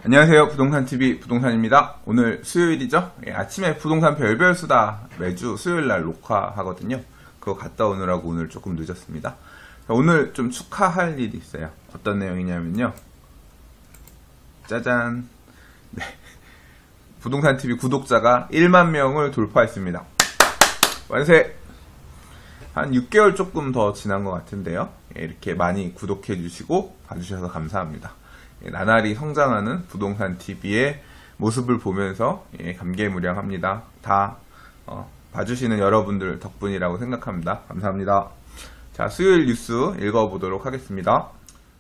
안녕하세요. 부동산TV 부동산입니다. 오늘 수요일이죠? 아침에 부동산 별별 수다 매주 수요일날 녹화하거든요. 그거 갔다 오느라고 오늘 조금 늦었습니다. 오늘 좀 축하할 일이 있어요. 어떤 내용이냐면요. 짜잔. 네. 부동산TV 구독자가 1만 명을 돌파했습니다. 완세! 한 6개월 조금 더 지난 것 같은데요. 이렇게 많이 구독해주시고 봐주셔서 감사합니다. 나날이 성장하는 부동산TV의 모습을 보면서 감개무량합니다. 다 봐주시는 여러분들 덕분이라고 생각합니다. 감사합니다. 자, 수요일 뉴스 읽어보도록 하겠습니다.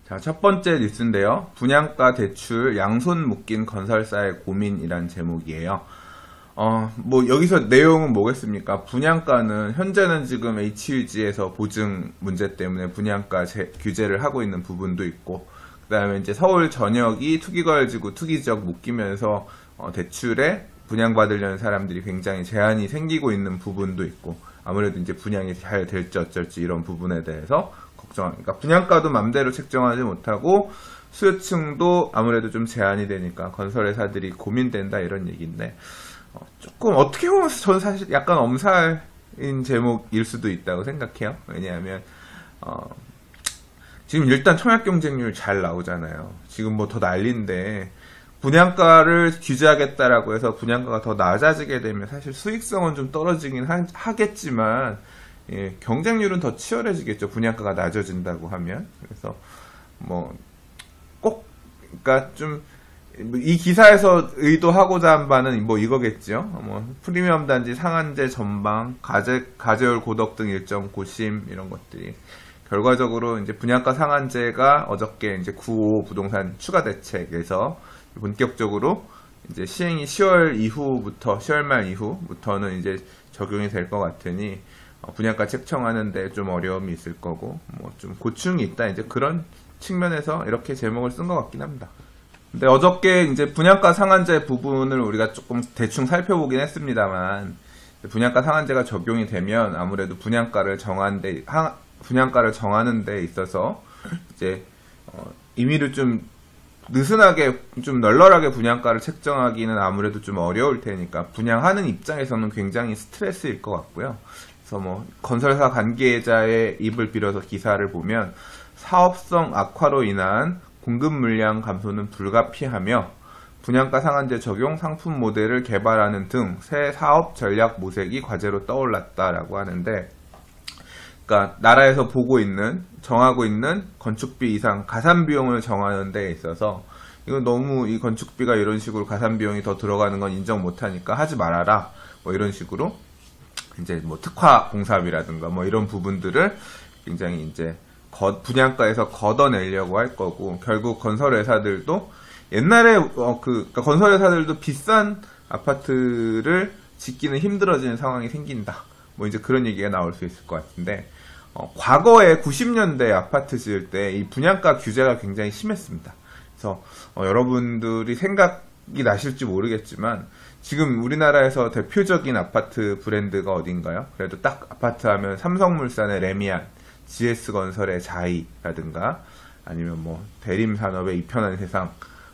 자, 첫 번째 뉴스인데요. 분양가 대출 양손 묶인 건설사의 고민이란 제목이에요. 뭐 여기서 내용은 뭐겠습니까? 분양가는 현재는 지금 HUG에서 보증 문제 때문에 분양가 규제를 하고 있는 부분도 있고, 그 다음에 이제 서울 전역이 투기거래지구 투기지역 묶이면서 대출에 분양받으려는 사람들이 굉장히 제한이 생기고 있는 부분도 있고, 아무래도 이제 분양이 잘 될지 어쩔지 이런 부분에 대해서 걱정하니까 분양가도 맘대로 책정하지 못하고 수요층도 아무래도 좀 제한이 되니까 건설회사들이 고민된다 이런 얘기인데, 조금 어떻게 보면 저는 사실 약간 엄살인 제목일 수도 있다고 생각해요. 왜냐하면 지금 일단 청약 경쟁률 잘 나오잖아요. 지금 뭐 더 난리인데 분양가를 규제하겠다라고 해서 분양가가 더 낮아지게 되면 사실 수익성은 좀 떨어지긴 하겠지만, 경쟁률은 더 치열해지겠죠. 분양가가 낮아진다고 하면. 그래서 뭐 꼭 그러니까 좀 이 기사에서 의도하고자 한 바는 뭐 이거겠죠. 뭐 프리미엄 단지 상한제 전방, 가제율 고덕 등 일정 고심 이런 것들이 결과적으로 이제 분양가 상한제가 어저께 이제 9.5 부동산 추가 대책에서 본격적으로 이제 시행이 10월 말 이후부터는 이제 적용이 될 것 같으니 분양가 책정하는데 좀 어려움이 있을 거고, 뭐 좀 고충이 있다, 이제 그런 측면에서 이렇게 제목을 쓴 것 같긴 합니다. 근데 어저께 이제 분양가 상한제 부분을 우리가 조금 대충 살펴보긴 했습니다만, 분양가 상한제가 적용이 되면 아무래도 분양가를 정하는 데 있어서 이제 임의로 좀 느슨하게 좀 널널하게 분양가를 책정하기는 아무래도 좀 어려울 테니까 분양하는 입장에서는 굉장히 스트레스일 것 같고요. 그래서 뭐 건설사 관계자의 입을 빌어서 기사를 보면 사업성 악화로 인한 공급 물량 감소는 불가피하며 분양가 상한제 적용 상품 모델을 개발하는 등 새 사업 전략 모색이 과제로 떠올랐다라고 하는데, 그러니까 나라에서 정하고 있는 건축비 이상 가산 비용을 정하는 데 있어서 이건 너무 이 건축비가 이런 식으로 가산 비용이 더 들어가는 건 인정 못하니까 하지 말아라, 뭐 이런 식으로 이제 뭐 특화 공사비라든가 뭐 이런 부분들을 굉장히 이제 분양가에서 걷어내려고 할 거고, 결국 건설회사들도 옛날에 그러니까 건설회사들도 비싼 아파트를 짓기는 힘들어지는 상황이 생긴다, 뭐 이제 그런 얘기가 나올 수 있을 것 같은데, 과거에 90년대 아파트 지을 때 이 분양가 규제가 굉장히 심했습니다. 그래서 여러분들이 생각이 나실지 모르겠지만 지금 우리나라에서 대표적인 아파트 브랜드가 어딘가요? 그래도 딱 아파트 하면 삼성물산의 레미안, GS건설의 자이라든가 아니면 뭐 대림산업의 이편한 세상,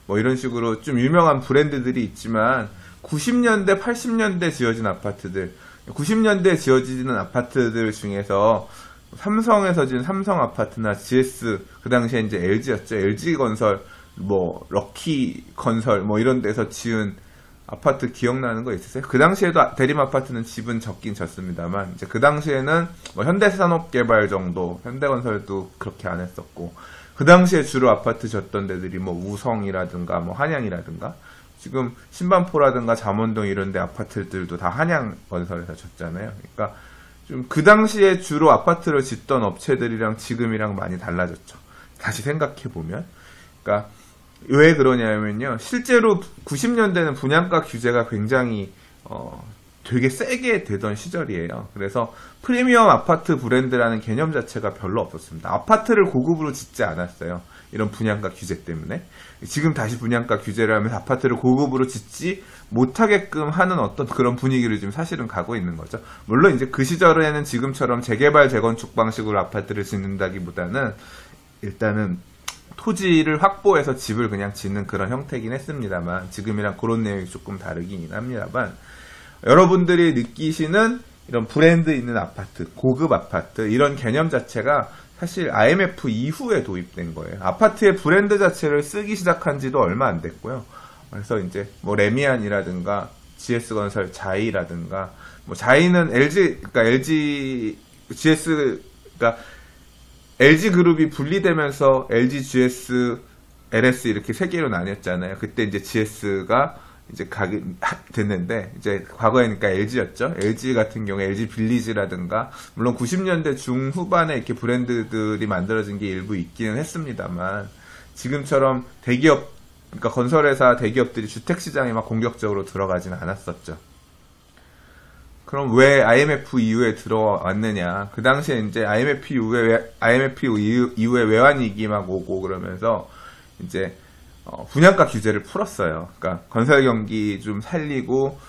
뭐 이런 식으로 좀 유명한 브랜드들이 있지만 90년대, 80년대 지어진 아파트들, 90년대에 지어지는 아파트들 중에서 삼성에서 지은 삼성 아파트나 GS, 그 당시에 이제 LG였죠. LG건설, 뭐 럭키건설, 뭐 이런 데서 지은 아파트 기억나는 거 있으세요? 그 당시에도 대림 아파트는 집은 적긴 적습니다만, 이제 그 당시에는 뭐 현대산업개발 정도, 현대건설도 그렇게 안 했었고, 그 당시에 주로 아파트 졌던 데들이 뭐 우성이라든가 뭐 한양이라든가, 지금 신반포라든가 잠원동 이런 데 아파트들도 다 한양건설에서 졌잖아요. 그러니까 좀 그 당시에 주로 아파트를 짓던 업체들이랑 지금이랑 많이 달라졌죠. 다시 생각해보면. 그러니까 왜 그러냐면요, 실제로 90년대는 분양가 규제가 굉장히 되게 세게 되던 시절이에요. 그래서 프리미엄 아파트 브랜드라는 개념 자체가 별로 없었습니다. 아파트를 고급으로 짓지 않았어요. 이런 분양가 규제 때문에. 지금 다시 분양가 규제를 하면서 아파트를 고급으로 짓지 못하게끔 하는 어떤 그런 분위기를 지금 사실은 가고 있는 거죠. 물론 이제 그 시절에는 지금처럼 재개발 재건축 방식으로 아파트를 짓는다기보다는 일단은 토지를 확보해서 집을 그냥 짓는 그런 형태긴 했습니다만, 지금이랑 그런 내용이 조금 다르긴 합니다만, 여러분들이 느끼시는 이런 브랜드 있는 아파트, 고급 아파트, 이런 개념 자체가 사실 IMF 이후에 도입된 거예요. 아파트의 브랜드 자체를 쓰기 시작한 지도 얼마 안 됐고요. 그래서 이제 뭐 레미안이라든가 GS건설, 자이라든가, 뭐 자이는 그러니까 LG그룹이 분리되면서 LG, GS, LS 이렇게 세 개로 나뉘었잖아요. 그때 이제 GS가 이제 됐는데, 이제 과거에니까 LG였죠. LG 같은 경우에 LG 빌리지라든가, 물론 90년대 중후반에 이렇게 브랜드들이 만들어진 게 일부 있기는 했습니다만, 지금처럼 대기업, 그러니까 건설회사 대기업들이 주택시장에 막 공격적으로 들어가지는 않았었죠. 그럼 왜 IMF 이후에 들어왔느냐? 그 당시에 이제 IMF 이후에 외환위기 막 오고 그러면서 이제 분양가 규제를 풀었어요. 그러니까 건설 경기 좀 살리고,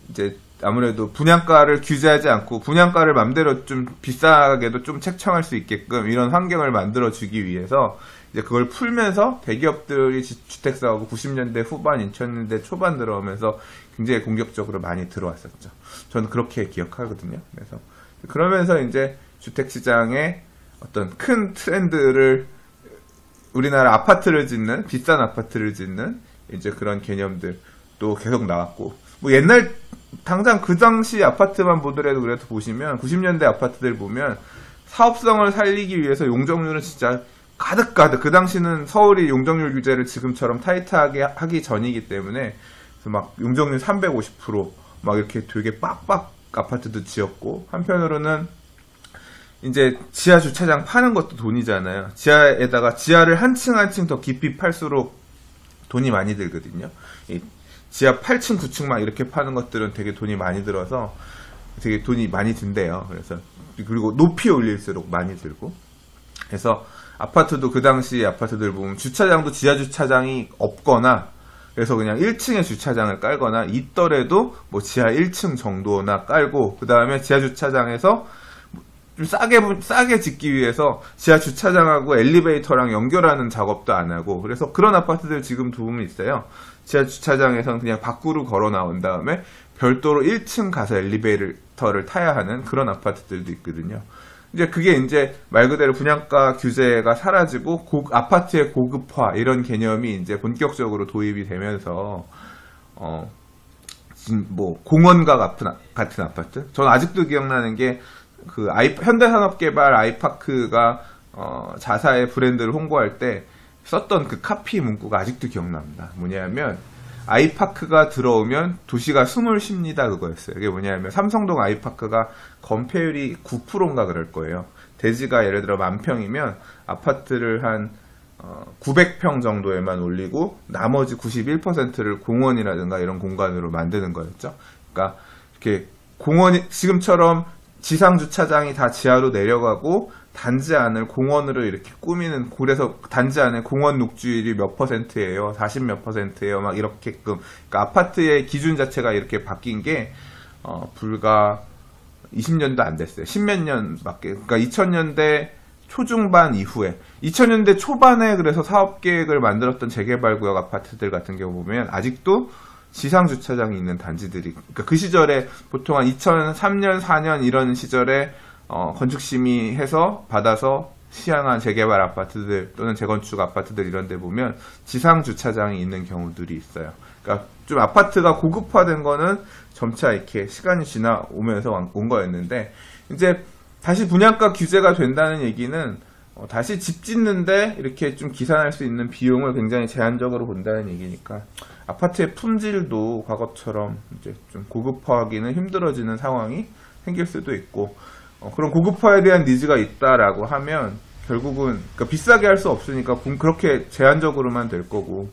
이제 아무래도 분양가를 규제하지 않고 분양가를 맘대로 좀 비싸게도 좀 책정할 수 있게끔 이런 환경을 만들어 주기 위해서 이제 그걸 풀면서 대기업들이 주택 사고 90년대 후반, 2000년대 초반 들어오면서 굉장히 공격적으로 많이 들어왔었죠. 저는 그렇게 기억하거든요. 그래서 그러면서 이제 주택 시장의 어떤 큰 트렌드를, 우리나라 아파트를 짓는, 비싼 아파트를 짓는 이제 그런 개념들 또 계속 나왔고, 뭐 옛날 당장 그 당시 아파트만 보더라도 그래도 보시면 90년대 아파트들 보면 사업성을 살리기 위해서 용적률은 진짜 가득가득, 그 당시는 서울이 용적률 규제를 지금처럼 타이트하게 하기 전이기 때문에 막 용적률 350% 막 이렇게 되게 빡빡 아파트도 지었고, 한편으로는 이제 지하 주차장 파는 것도 돈이잖아요. 지하에다가 지하를 한 층 한 층 더 깊이 팔수록 돈이 많이 들거든요. 이 지하 8층, 9층 막 이렇게 파는 것들은 되게 돈이 많이 들어서 되게 돈이 많이 든대요. 그래서 그리고 높이 올릴수록 많이 들고. 그래서 아파트도 그 당시 아파트들 보면 주차장도 지하 주차장이 없거나, 그래서 그냥 1층에 주차장을 깔거나, 있더라도 뭐 지하 1층 정도나 깔고, 그 다음에 지하 주차장에서 좀 싸게 짓기 위해서 지하 주차장하고 엘리베이터랑 연결하는 작업도 안 하고, 그래서 그런 아파트들 지금도 보면 있어요. 지하 주차장에서는 그냥 밖으로 걸어 나온 다음에 별도로 1층 가서 엘리베이터를 타야 하는 그런 아파트들도 있거든요. 이제 그게 이제 말 그대로 분양가 규제가 사라지고 아파트의 고급화 이런 개념이 이제 본격적으로 도입이 되면서 뭐 공원과 같은 아파트. 저는 아직도 기억나는 게 그 현대산업개발 아이파크가 자사의 브랜드를 홍보할 때 썼던 그 카피 문구가 아직도 기억납니다. 뭐냐면 아이파크가 들어오면 도시가 숨을 쉽니다, 그거였어요. 이게 뭐냐면 삼성동 아이파크가 건폐율이 9%인가 그럴 거예요. 대지가 예를 들어 10,000평이면 아파트를 한 900평 정도에만 올리고 나머지 91%를 공원이라든가 이런 공간으로 만드는 거였죠. 그러니까 이렇게 공원이 지금처럼 지상 주차장이 다 지하로 내려가고 단지 안을 공원으로 이렇게 꾸미는, 그래서 단지 안에 공원 녹지율이 몇 %예요, 40 몇 %예요, 막 이렇게끔. 그러니까 아파트의 기준 자체가 이렇게 바뀐 게 불과 20년도 안 됐어요. 10몇 년밖에. 그러니까 2000년대 초중반 이후에, 2000년대 초반에 그래서 사업 계획을 만들었던 재개발구역 아파트들 같은 경우 보면 아직도 지상 주차장이 있는 단지들이, 그러니까 그 시절에 보통 한 2003년, 4년 이런 시절에 건축심의해서 받아서 시행한 재개발 아파트들 또는 재건축 아파트들 이런 데 보면 지상 주차장이 있는 경우들이 있어요. 그러니까 좀 아파트가 고급화된 거는 점차 이렇게 시간이 지나오면서 온 거였는데, 이제 다시 분양가 규제가 된다는 얘기는 다시 집 짓는데 이렇게 좀 기산할 수 있는 비용을 굉장히 제한적으로 본다는 얘기니까 아파트의 품질도 과거처럼 이제 좀 고급화하기는 힘들어지는 상황이 생길 수도 있고, 그런 고급화에 대한 니즈가 있다라고 하면 결국은 그러니까 비싸게 할 수 없으니까 그렇게 제한적으로만 될 거고,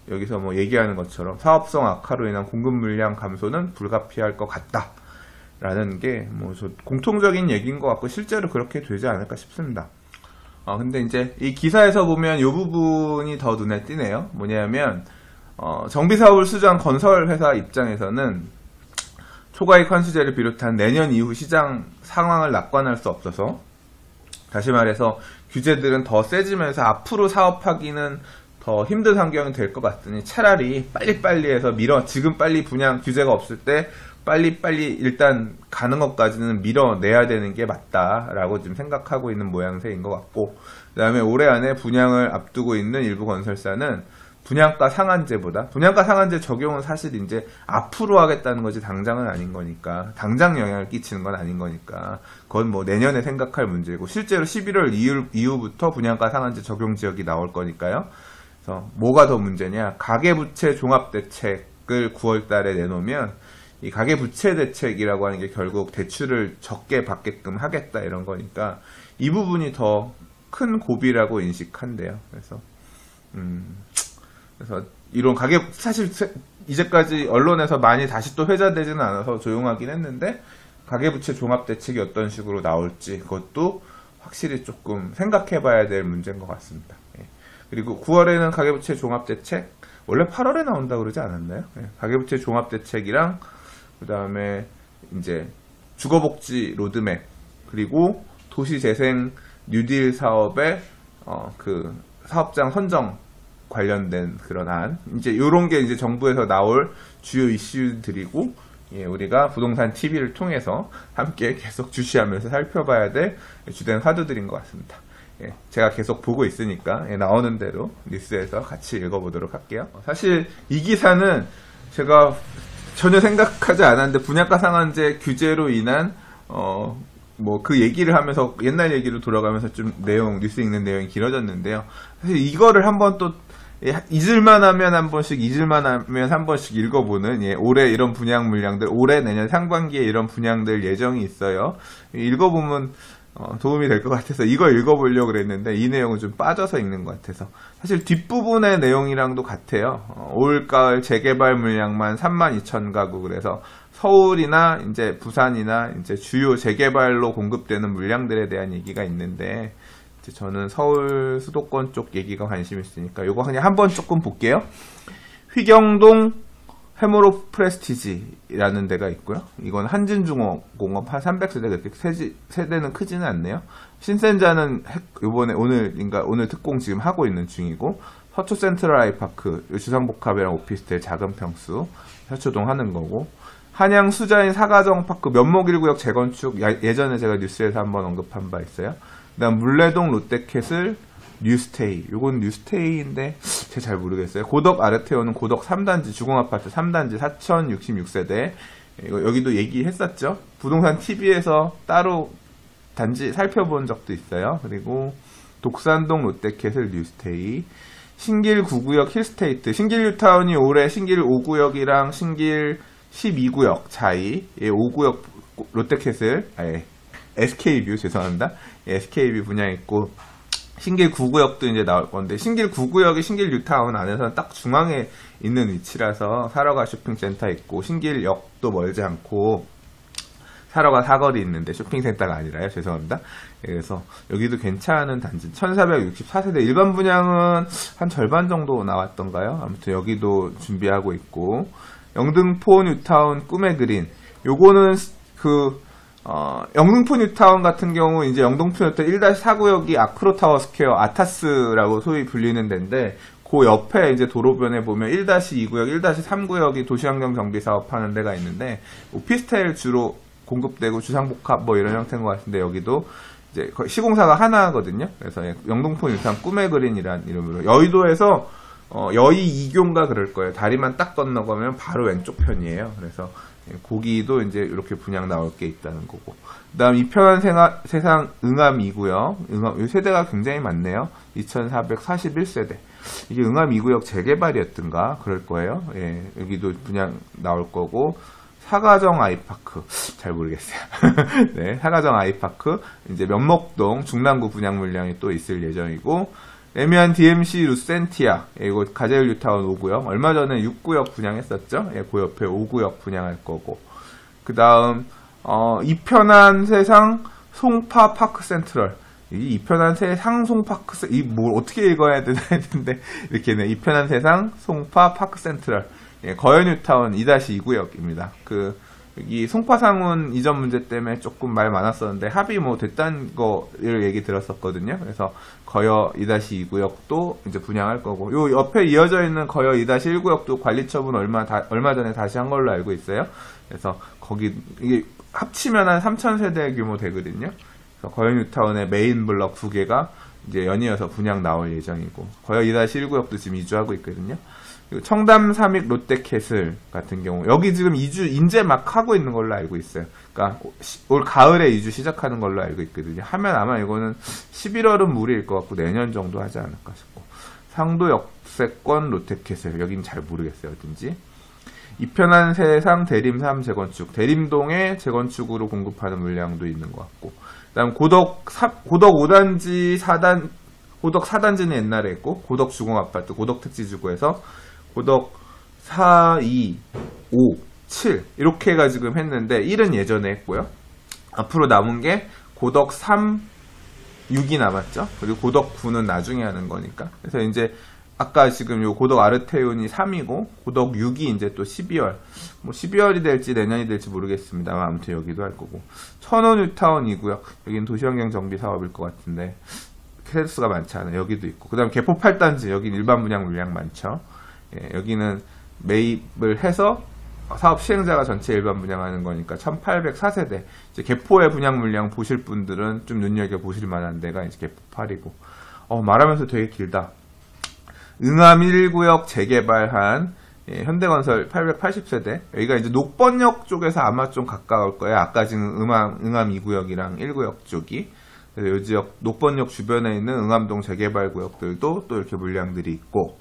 여기서 뭐 얘기하는 것처럼 사업성 악화로 인한 공급 물량 감소는 불가피할 것 같다라는 게 뭐 공통적인 얘기인 것 같고 실제로 그렇게 되지 않을까 싶습니다. 근데 이제 이 기사에서 보면 이 부분이 더 눈에 띄네요. 뭐냐면 정비사업을 수주한 건설회사 입장에서는 초과이익 환수제를 비롯한 내년 이후 시장 상황을 낙관할 수 없어서 다시 말해서 규제들은 더 세지면서 앞으로 사업하기는 더 힘든 환경이 될 것 같으니 차라리 빨리빨리 해서 지금 빨리 분양 규제가 없을 때 빨리빨리 일단 가는 것까지는 밀어내야 되는 게 맞다라고 지금 생각하고 있는 모양새인 것 같고, 그 다음에 올해 안에 분양을 앞두고 있는 일부 건설사는 분양가 상한제보다, 분양가 상한제 적용은 사실 이제 앞으로 하겠다는 거지 당장은 아닌 거니까, 당장 영향을 끼치는 건 아닌 거니까 그건 뭐 내년에 생각할 문제고, 실제로 11월 이후부터 분양가 상한제 적용 지역이 나올 거니까요. 그래서 뭐가 더 문제냐, 가계부채 종합대책을 9월 달에 내놓으면 이 가계부채 대책이라고 하는 게 결국 대출을 적게 받게끔 하겠다 이런 거니까 이 부분이 더 큰 고비라고 인식한대요. 그래서 이런 사실 이제까지 언론에서 많이 다시 또 회자되지는 않아서 조용하긴 했는데, 가계부채 종합대책이 어떤 식으로 나올지 그것도 확실히 조금 생각해 봐야 될 문제인 것 같습니다. 예. 그리고 9월에는 가계부채 종합대책, 원래 8월에 나온다고 그러지 않았나요? 예. 가계부채 종합대책이랑 그 다음에 이제 주거복지 로드맵, 그리고 도시재생 뉴딜 사업의 그 사업장 선정 관련된 그런 안, 이제 요런 게 이제 정부에서 나올 주요 이슈들이고, 예, 우리가 부동산 TV를 통해서 함께 계속 주시하면서 살펴봐야 될 주된 화두들인 것 같습니다. 예, 제가 계속 보고 있으니까 나오는 대로 뉴스에서 같이 읽어보도록 할게요. 사실 이 기사는 제가 전혀 생각하지 않았는데 분양가 상한제 규제로 인한 뭐 그 얘기를 하면서 옛날 얘기로 돌아가면서 좀 뉴스 읽는 내용이 길어졌는데요. 사실 이거를 한번 또 잊을만 하면 한 번씩, 잊을만 하면 한 번씩 읽어보는, 예, 올해 이런 분양 물량들, 올해 내년 상반기에 이런 분양들 예정이 있어요. 읽어보면 도움이 될 것 같아서 이거 읽어보려고 그랬는데 이 내용은 좀 빠져서 읽는 것 같아서, 사실 뒷부분의 내용이랑도 같아요. 올가을 재개발 물량만 32,000가구, 그래서 서울이나 이제 부산이나 이제 주요 재개발로 공급되는 물량들에 대한 얘기가 있는데, 이제 저는 서울 수도권 쪽 얘기가 관심 있으니까 요거 그냥 한번 조금 볼게요. 휘경동 해모로 프레스티지라는 데가 있고요. 이건 한진중공업 한 300세대, 그렇게 세대는 크지는 않네요. 신센자는 오늘 특공 지금 하고 있는 중이고, 서초 센트럴 아이파크, 주상복합이랑 오피스텔 작은 평수, 서초동 하는 거고, 한양 수자인 사가정 파크 면목 1구역 재건축, 예전에 제가 뉴스에서 한번 언급한 바 있어요. 그다음 물레동 롯데캐슬 뉴스테이, 요건 뉴스테이인데 제가 잘 모르겠어요. 고덕 아르테오는 고덕 3단지 주공아파트 3단지 4066세대, 여기도 얘기했었죠. 부동산 TV에서 따로 단지 살펴본 적도 있어요. 그리고 독산동 롯데캐슬 뉴스테이, 신길 9구역 힐스테이트, 신길 뉴타운이 올해 신길 5구역이랑 신길 12구역 차이, 5구역 롯데캐슬, SK뷰, 죄송합니다. SK뷰 분양했고, 신길 9구역도 이제 나올 건데, 신길 9구역이 신길 뉴타운 안에서는 딱 중앙에 있는 위치라서 사러가 쇼핑센터 있고, 신길역도 멀지 않고, 사러가 사거리 있는데 쇼핑센터가 아니라요. 죄송합니다. 그래서 여기도 괜찮은 단지, 1464세대 일반 분양은 한 절반 정도 나왔던가요? 아무튼 여기도 준비하고 있고, 영등포 뉴타운 꿈의 그린, 요거는 영등포 뉴타운 같은 경우 이제 영등포 뉴타운 1-4구역이 아크로타워 스퀘어 아타스라고 소위 불리는 데인데, 그 옆에 이제 도로변에 보면 1-2구역, 1-3구역이 도시환경 정비 사업하는 데가 있는데, 오피스텔 주로 공급되고 주상복합 뭐 이런 형태인 것 같은데, 여기도 이제 시공사가 하나거든요. 그래서 영등포 뉴타운 꿈의 그린이라는 이름으로, 여의도에서 여의 2교인가 그럴 거예요. 다리만 딱 건너가면 바로 왼쪽 편이에요. 그래서 거기도 이제 이렇게 분양 나올 게 있다는 거고. 그 다음 이편한 세상 응암 2구역, 이 세대가 굉장히 많네요. 2441세대. 이게 응암 2구역 재개발이었던가 그럴 거예요. 예, 여기도 분양 나올 거고, 사가정 아이파크, 잘 모르겠어요. 네, 사가정 아이파크, 이제 면목동 중랑구 분양 물량이 또 있을 예정이고, 레미안 DMC 루센티아, 이거 가재일 뉴타운 5구역, 얼마 전에 6구역 분양했었죠. 예, 그 옆에 5구역 분양할 거고, 그 다음 이편한 세상 송파 파크 센트럴, 이 이편한 세상 송파크, 이 뭘 어떻게 읽어야 되는데 이렇게는 이편한 세상 송파 파크 센트럴, 예, 거연 뉴타운 2-2구역입니다. 여기 송파상훈 이전 문제 때문에 조금 말 많았었는데 합의 뭐 됐다는 거를 얘기 들었었거든요. 그래서 거여 2-2구역도 이제 분양할 거고, 요 옆에 이어져 있는 거여 2-1구역도 관리 처분 얼마 전에 다시 한 걸로 알고 있어요. 그래서 거기 이게 합치면 한 3,000세대 규모 되거든요. 그래서 거여 뉴타운의 메인 블럭 2개가 이제 연이어서 분양 나올 예정이고, 거여 2-1구역도 지금 이주하고 있거든요. 청담 삼익 롯데캐슬 같은 경우 여기 지금 이주 인제 막 하고 있는 걸로 알고 있어요. 그러니까 올 가을에 이주 시작하는 걸로 알고 있거든요. 하면 아마 이거는 11월은 무리일 것 같고 내년 정도 하지 않을까 싶고, 상도 역세권 롯데캐슬 여긴 잘 모르겠어요 어딘지. 이편한 세상 대림 3 재건축, 대림동에 재건축으로 공급하는 물량도 있는 것 같고, 그다음 고덕 5단지 4단 고덕 4단지는 옛날에 했고, 고덕 주공아파트, 고덕 택지주구에서 고덕 4, 2, 5, 7 이렇게가 지금 했는데 1은 예전에 했고요. 앞으로 남은 게 고덕 3, 6이 남았죠. 그리고 고덕 9는 나중에 하는 거니까. 그래서 이제 아까 지금 요 고덕 아르테온이 3이고 고덕 6이 이제 또 12월. 뭐 12월이 될지 내년이 될지 모르겠습니다만 아무튼 여기도 할 거고. 천호 뉴타운 2구역. 여기는 도시환경 정비 사업일 것 같은데 세대수가 많지 않아요. 여기도 있고. 그다음 개포 8단지. 여기 일반 분양 물량 많죠. 예, 여기는 매입을 해서 사업 시행자가 전체 일반 분양하는 거니까 1804세대. 이제 개포의 분양 물량 보실 분들은 좀 눈여겨보실 만한 데가 이제 개포 8이고. 말하면서 되게 길다. 응암 1구역 재개발한 현대건설 880세대. 여기가 이제 녹번역 쪽에서 아마 좀 가까울 거예요. 아까 지금 응암 2구역이랑 1구역 쪽이. 그래서 이 지역 녹번역 주변에 있는 응암동 재개발 구역들도 또 이렇게 물량들이 있고,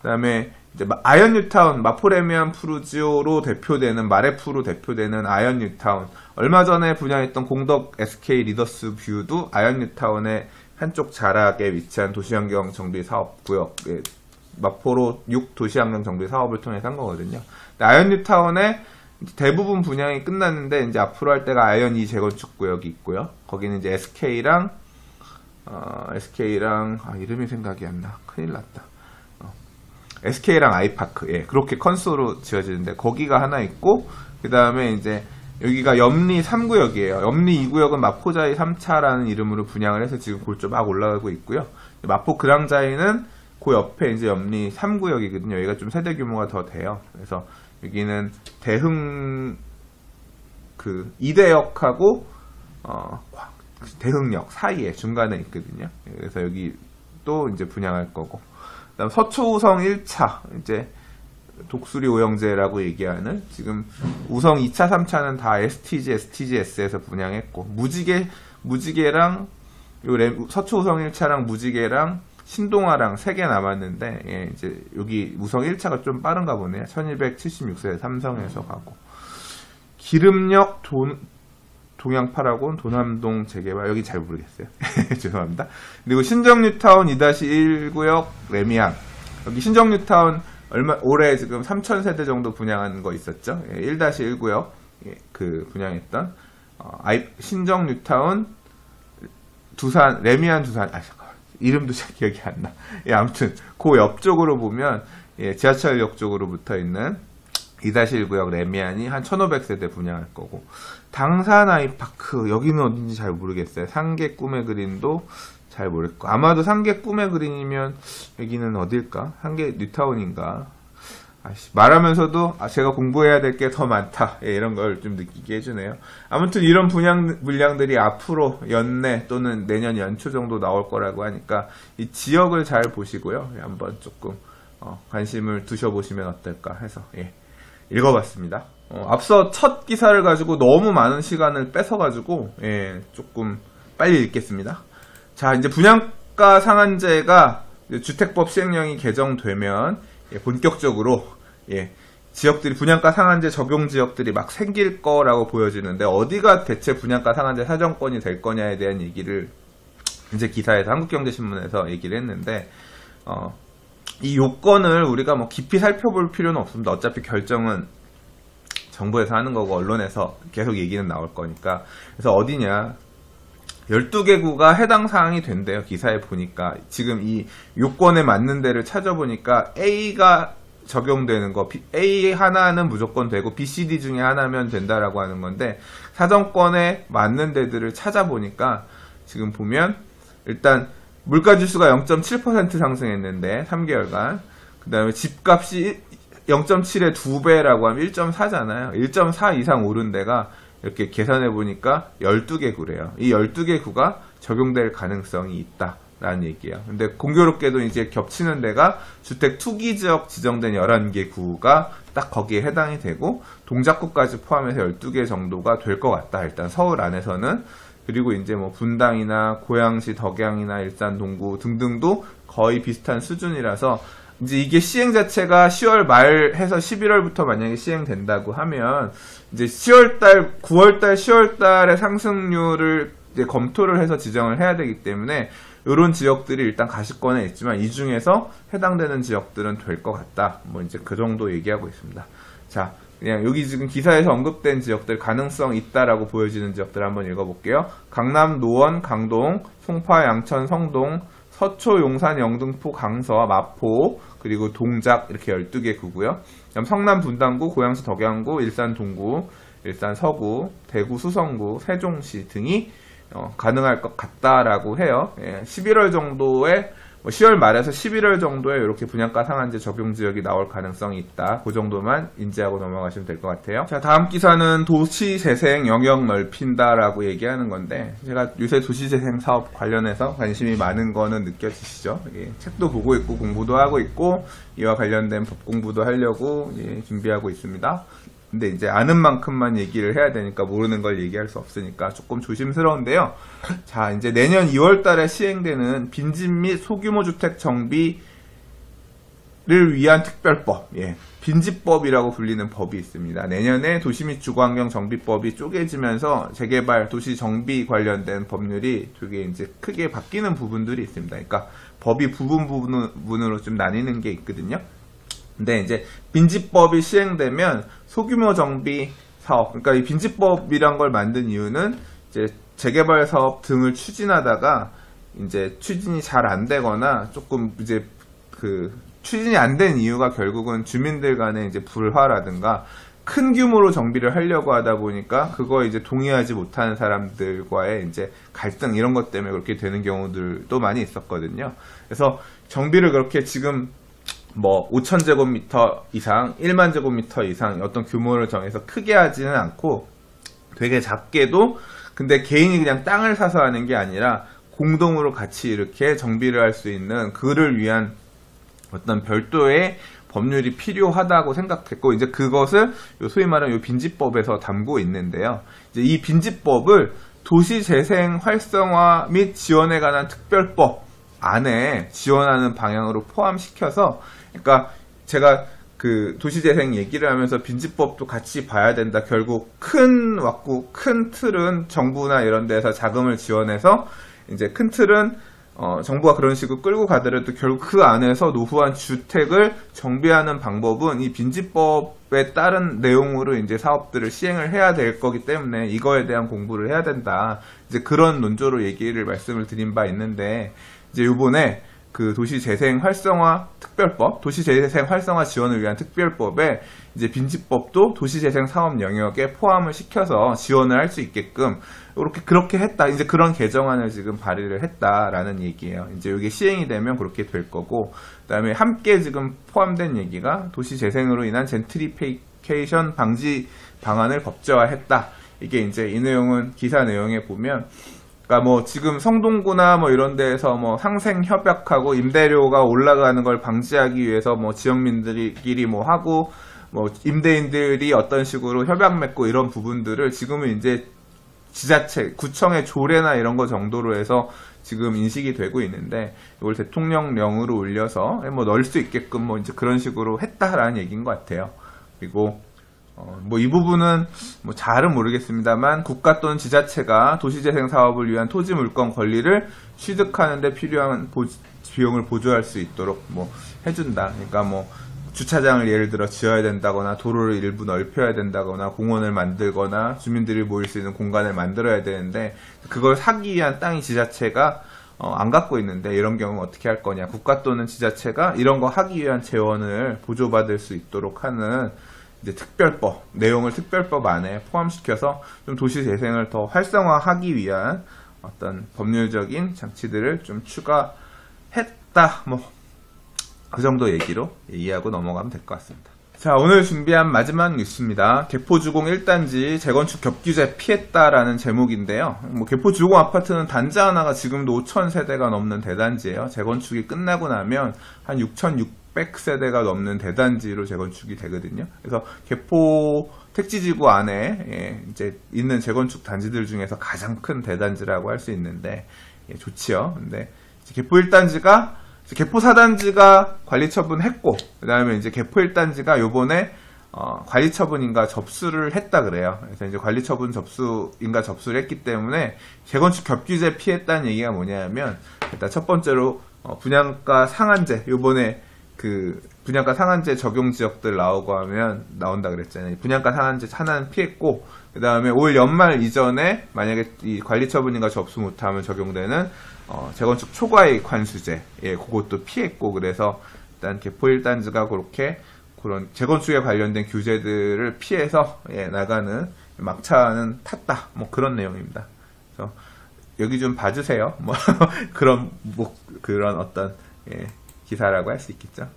그다음에 이제 아이언 뉴타운, 마포레미안 푸르지오로 대표되는 마레프로 대표되는 아이언 뉴타운. 얼마 전에 분양했던 공덕 SK 리더스 뷰도 아이언 뉴타운의 한쪽 자락에 위치한 도시환경 정비 사업 구역, 마포로 6 도시환경 정비 사업을 통해서 한 거거든요. 아이언 뉴타운의 대부분 분양이 끝났는데 이제 앞으로 할 때가 아이언 2 재건축 구역이 있고요. 거기는 이제 SK랑 이름이 생각이 안 나. 큰일 났다. SK랑 아이파크, 그렇게 컨소로 지어지는데 거기가 하나 있고, 그 다음에 이제 여기가 염리 3구역이에요. 염리 2구역은 마포자이 3차라는 이름으로 분양을 해서 지금 골조 막 올라가고 있고요. 마포 그랑자이는 그 옆에 이제 염리 3구역이거든요. 여기가 좀 세대 규모가 더 돼요. 그래서 여기는 대흥 이대역하고 대흥역 사이에 중간에 있거든요. 그래서 여기 또 이제 분양할 거고. 그다음 서초우성 1차 이제 독수리 오영제라고 얘기하는, 지금 우성 2차, 3차는 다 STGS에서 분양했고, 무지개랑 서초우성 1차랑 무지개랑 신동아랑 3개 남았는데, 이제 여기 우성 1차가 좀 빠른가 보네요. 1276세 삼성에서 가고, 기름역 동양파라곤 도남동 재개발, 여기 잘 모르겠어요. 죄송합니다. 그리고 신정뉴타운 2-1구역 레미안, 여기 신정뉴타운 올해 지금 3,000세대 정도 분양하는 거 있었죠. 1-1구역 분양했던 신정뉴타운 두산, 레미안 두산, 잠깐만, 이름도 잘 기억이 안 나. 아무튼 그 옆쪽으로 보면 지하철역 쪽으로 붙어 있는 2-1구역 레미안이 한 1,500세대 분양할 거고, 당산 아이파크 여기는 어딘지 잘 모르겠어요. 상계 꿈의 그린도 잘 모르겠고, 아마도 상계 꿈의 그린이면 여기는 어딜까? 상계 뉴타운인가? 말하면서도 제가 공부해야 될 게 더 많다, 이런 걸 좀 느끼게 해주네요. 아무튼 이런 분양 물량들이 앞으로 연내 또는 내년 연초 정도 나올 거라고 하니까 이 지역을 잘 보시고요. 한번 조금 관심을 두셔보시면 어떨까 해서 읽어봤습니다. 앞서 첫 기사를 가지고 너무 많은 시간을 뺏어가지고 조금 빨리 읽겠습니다. 자, 이제 분양가 상한제가 주택법 시행령이 개정되면 본격적으로 지역들이 분양가 상한제 적용 지역들이 막 생길 거라고 보여지는데, 어디가 대체 분양가 상한제 사정권이 될 거냐에 대한 얘기를 이제 기사에서 한국경제신문에서 얘기를 했는데, 이 요건을 우리가 뭐 깊이 살펴볼 필요는 없습니다. 어차피 결정은 정부에서 하는 거고 언론에서 계속 얘기는 나올 거니까. 그래서 어디냐, 12개구가 해당 사항이 된대요. 기사에 보니까 지금 이 요건에 맞는 데를 찾아보니까 A가 적용되는 거 A 하나는 무조건 되고 B, C, D 중에 하나면 된다라고 하는 건데 사정권에 맞는 데들을 찾아보니까 지금 보면 일단 물가지수가 0.7% 상승했는데 3개월간 그 다음에 집값이 0.7의 2배라고 하면 1.4잖아요. 1.4 이상 오른 데가 이렇게 계산해 보니까 12개 구래요. 이 12개 구가 적용될 가능성이 있다라는 얘기예요. 근데 공교롭게도 이제 겹치는 데가 주택 투기 지역 지정된 11개 구가 딱 거기에 해당이 되고 동작구까지 포함해서 12개 정도가 될 것 같다. 일단 서울 안에서는. 그리고 이제 뭐 분당이나 고양시, 덕양이나 일산, 동구 등등도 거의 비슷한 수준이라서 이제 이게 시행 자체가 10월 말 해서 11월부터 만약에 시행된다고 하면 이제 10월달, 9월달, 10월달의 상승률을 이제 검토를 해서 지정을 해야 되기 때문에 이런 지역들이 일단 가시권에 있지만 이 중에서 해당되는 지역들은 될 것 같다. 뭐 이제 그 정도 얘기하고 있습니다. 자, 그냥 여기 지금 기사에서 언급된 지역들 가능성 있다라고 보여지는 지역들 한번 읽어볼게요. 강남, 노원, 강동, 송파, 양천, 성동, 서초, 용산, 영등포, 강서, 마포, 그리고 동작 이렇게 12개 구고요. 그다음 성남, 분당구, 고양시, 덕양구, 일산, 동구, 일산, 서구, 대구, 수성구, 세종시 등이 가능할 것 같다라고 해요. 11월 정도에 10월 말에서 11월 정도에 이렇게 분양가 상한제 적용 지역이 나올 가능성이 있다. 그 정도만 인지하고 넘어가시면 될 것 같아요. 자, 다음 기사는 도시재생 영역 넓힌다라고 얘기하는 건데 제가 요새 도시재생 사업 관련해서 관심이 많은 거는 느껴지시죠? 책도 보고 있고 공부도 하고 있고 이와 관련된 법 공부도 하려고 준비하고 있습니다. 근데 이제 아는 만큼만 얘기를 해야 되니까 모르는 걸 얘기할 수 없으니까 조금 조심스러운데요. 자, 이제 내년 2월 달에 시행되는 빈집 및 소규모 주택 정비를 위한 특별법, 빈집법이라고 불리는 법이 있습니다. 내년에 도시 및 주거환경 정비법이 쪼개지면서 재개발, 도시 정비 관련된 법률이 되게 이제 크게 바뀌는 부분들이 있습니다. 그러니까 법이 부분으로 좀 나뉘는 게 있거든요. 근데 이제 빈집법이 시행되면 소규모 정비 사업, 그러니까 이 빈집법이란 걸 만든 이유는 이제 재개발 사업 등을 추진하다가 이제 추진이 잘 안 되거나 조금 이제 추진이 안 된 이유가 결국은 주민들 간의 이제 불화라든가 큰 규모로 정비를 하려고 하다 보니까 그거에 이제 동의하지 못하는 사람들과의 이제 갈등 이런 것 때문에 그렇게 되는 경우들도 많이 있었거든요. 그래서 정비를 그렇게 지금 뭐 5,000제곱미터 이상, 1만 제곱미터 이상 어떤 규모를 정해서 크게 하지는 않고 되게 작게도 근데 개인이 그냥 땅을 사서 하는 게 아니라 공동으로 같이 이렇게 정비를 할 수 있는 그를 위한 어떤 별도의 법률이 필요하다고 생각했고 이제 그것을 소위 말하는 이 빈집법에서 담고 있는데요. 이제 이 빈집법을 도시재생 활성화 및 지원에 관한 특별법 안에 지원하는 방향으로 포함시켜서 그러니까 제가 그 도시재생 얘기를 하면서 빈집법도 같이 봐야 된다. 결국 큰 틀은 정부나 이런 데서 자금을 지원해서 이제 큰 틀은 정부가 그런 식으로 끌고 가더라도 결국 그 안에서 노후한 주택을 정비하는 방법은 이 빈집법에 따른 내용으로 이제 사업들을 시행을 해야 될 거기 때문에 이거에 대한 공부를 해야 된다. 이제 그런 논조로 말씀을 드린 바 있는데 이제 요번에 그 도시재생 활성화 특별법, 도시재생 활성화 지원을 위한 특별법에 이제 빈집법도 도시재생 사업 영역에 포함을 시켜서 지원을 할 수 있게끔 그렇게 했다. 이제 그런 개정안을 지금 발의를 했다라는 얘기예요. 이제 이게 시행이 되면 그렇게 될 거고, 그다음에 함께 지금 포함된 얘기가 도시재생으로 인한 젠트리피케이션 방지 방안을 법제화했다. 이게 이제 이 내용은 기사 내용에 보면. 그러니까 뭐 지금 성동구나 뭐 이런 데에서 뭐 상생 협약하고 임대료가 올라가는 걸 방지하기 위해서 뭐 지역민들끼리 뭐 하고 뭐 임대인들이 어떤 식으로 협약 맺고 이런 부분들을 지금은 이제 지자체, 구청의 조례나 이런 거 정도로 해서 지금 인식이 되고 있는데 이걸 대통령령으로 올려서 뭐 넣을 수 있게끔 뭐 이제 그런 식으로 했다라는 얘기인 것 같아요. 그리고 뭐 이 부분은 뭐 잘은 모르겠습니다만 국가 또는 지자체가 도시재생 사업을 위한 토지 물건 권리를 취득하는 데 필요한 비용을 보조할 수 있도록 뭐 해준다. 그러니까 뭐 주차장을 예를 들어 지어야 된다거나 도로를 일부 넓혀야 된다거나 공원을 만들거나 주민들이 모일 수 있는 공간을 만들어야 되는데 그걸 사기 위한 땅이 지자체가 안 갖고 있는데 이런 경우 어떻게 할 거냐. 국가 또는 지자체가 이런 거 하기 위한 재원을 보조받을 수 있도록 하는 이제 특별법, 내용을 특별법 안에 포함시켜서 좀 도시 재생을 더 활성화하기 위한 어떤 법률적인 장치들을 좀 추가했다. 뭐 그 정도 얘기로 이해하고 넘어가면 될 것 같습니다. 자, 오늘 준비한 마지막 뉴스입니다. 개포주공 1단지 재건축 겹규제 피했다라는 제목인데요. 뭐 개포주공 아파트는 단지 하나가 지금도 5,000세대가 넘는 대단지예요. 재건축이 끝나고 나면 한 6,600세대가 넘는 대단지로 재건축이 되거든요. 그래서 개포 택지지구 안에 이제 있는 재건축 단지들 중에서 가장 큰 대단지라고 할 수 있는데 좋지요. 근데 개포 1단지가 개포 4단지가 관리처분했고, 그 다음에 이제 개포 1단지가 요번에, 관리처분인가 접수를 했다 그래요. 그래서 이제 관리처분 접수인가 접수를 했기 때문에 재건축 겹규제 피했다는 얘기가 뭐냐면, 일단 첫 번째로, 분양가 상한제, 요번에 분양가 상한제 적용 지역들 나오고 하면 나온다 그랬잖아요. 분양가 상한제 하나는 피했고, 그 다음에 올 연말 이전에 만약에 이 관리처분인가 접수 못하면 적용되는 재건축 초과이익 관수제, 그것도 피했고, 그래서 일단 개포 1단지가 그런 재건축에 관련된 규제들을 피해서 나가는 막차는 탔다. 뭐 그런 내용입니다. 그래서 여기 좀 봐주세요. 뭐 그런 어떤 기사라고 할 수 있겠죠.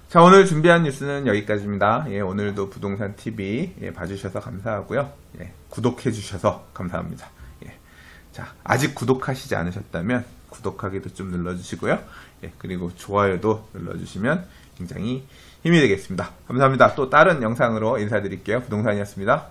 자, 오늘 준비한 뉴스는 여기까지입니다. 오늘도 부동산 TV 봐주셔서 감사하고요. 구독해주셔서 감사합니다. 자, 아직 구독하시지 않으셨다면 구독하기도 좀 눌러주시고요. 그리고 좋아요도 눌러주시면 굉장히 힘이 되겠습니다. 감사합니다. 또 다른 영상으로 인사드릴게요. 부동산이었습니다.